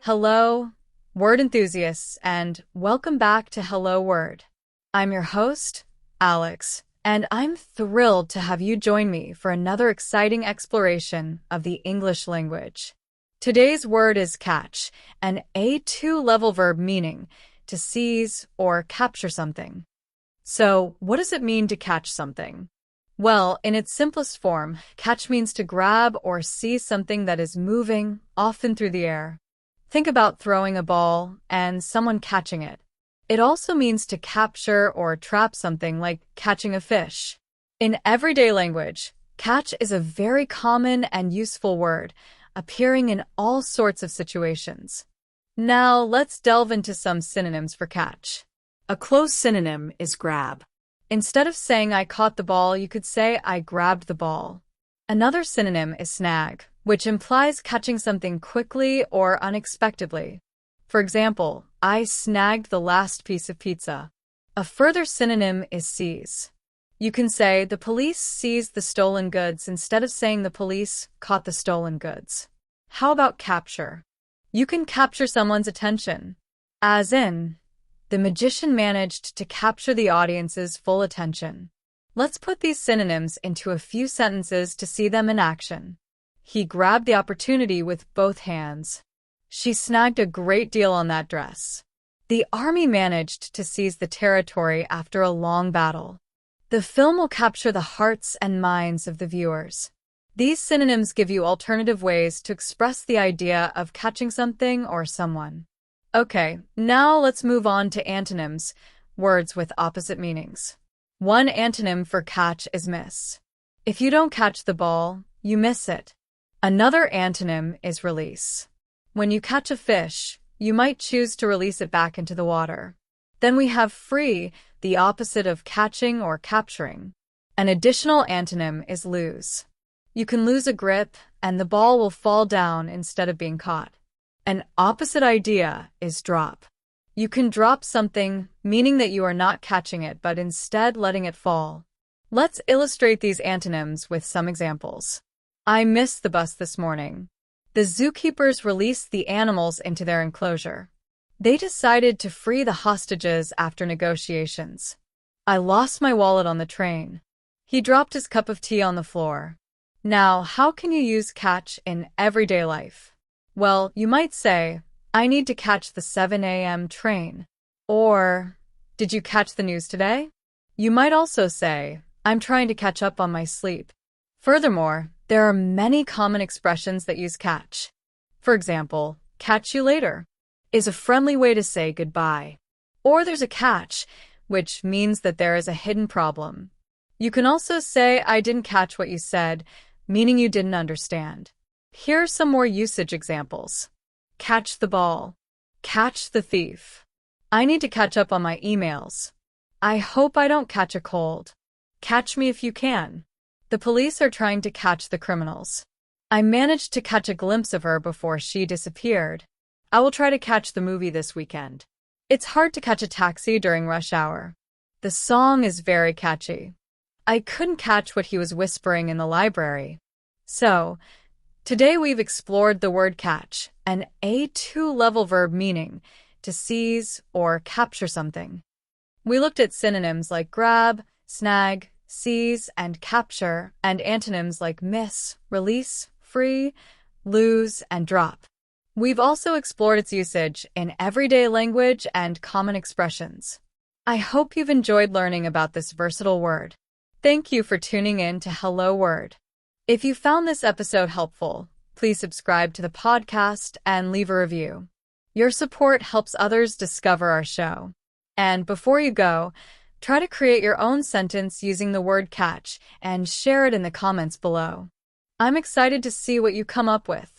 Hello, word enthusiasts, and welcome back to Hello Word. I'm your host, Alex, and I'm thrilled to have you join me for another exciting exploration of the English language. Today's word is catch, an A2 level verb meaning to seize or capture something. So, what does it mean to catch something? Well, in its simplest form, catch means to grab or seize something that is moving, often through the air. Think about throwing a ball and someone catching it. It also means to capture or trap something, like catching a fish. In everyday language, catch is a very common and useful word, appearing in all sorts of situations. Now, let's delve into some synonyms for catch. A close synonym is grab. Instead of saying I caught the ball, you could say I grabbed the ball. Another synonym is snag, which implies catching something quickly or unexpectedly. For example, I snagged the last piece of pizza. A further synonym is seize. You can say the police seized the stolen goods instead of saying the police caught the stolen goods. How about capture? You can capture someone's attention, as in, the magician managed to capture the audience's full attention. Let's put these synonyms into a few sentences to see them in action. He grabbed the opportunity with both hands. She snagged a great deal on that dress. The army managed to seize the territory after a long battle. The film will capture the hearts and minds of the viewers. These synonyms give you alternative ways to express the idea of catching something or someone. Okay, now let's move on to antonyms, words with opposite meanings. One antonym for catch is miss. If you don't catch the ball, you miss it. Another antonym is release. When you catch a fish, you might choose to release it back into the water. Then we have free, the opposite of catching or capturing. An additional antonym is lose. You can lose a grip, and the ball will fall down instead of being caught. An opposite idea is drop. You can drop something, meaning that you are not catching it, but instead letting it fall. Let's illustrate these antonyms with some examples. I missed the bus this morning. The zookeepers released the animals into their enclosure. They decided to free the hostages after negotiations. I lost my wallet on the train. He dropped his cup of tea on the floor. Now, how can you use catch in everyday life? Well, you might say, I need to catch the 7 a.m. train. Or, did you catch the news today? You might also say, I'm trying to catch up on my sleep. Furthermore, there are many common expressions that use catch. For example, catch you later is a friendly way to say goodbye. Or there's a catch, which means that there is a hidden problem. You can also say, I didn't catch what you said, meaning you didn't understand. Here are some more usage examples. Catch the ball. Catch the thief. I need to catch up on my emails. I hope I don't catch a cold. Catch me if you can. The police are trying to catch the criminals. I managed to catch a glimpse of her before she disappeared. I will try to catch the movie this weekend. It's hard to catch a taxi during rush hour. The song is very catchy. I couldn't catch what he was whispering in the library. So, today we've explored the word catch, an A2 level verb meaning to seize or capture something. We looked at synonyms like grab, snag, seize, and capture, and antonyms like miss, release, free, lose, and drop. We've also explored its usage in everyday language and common expressions. I hope you've enjoyed learning about this versatile word. Thank you for tuning in to Hello Word. If you found this episode helpful, please subscribe to the podcast and leave a review. Your support helps others discover our show. And before you go, try to create your own sentence using the word catch and share it in the comments below. I'm excited to see what you come up with.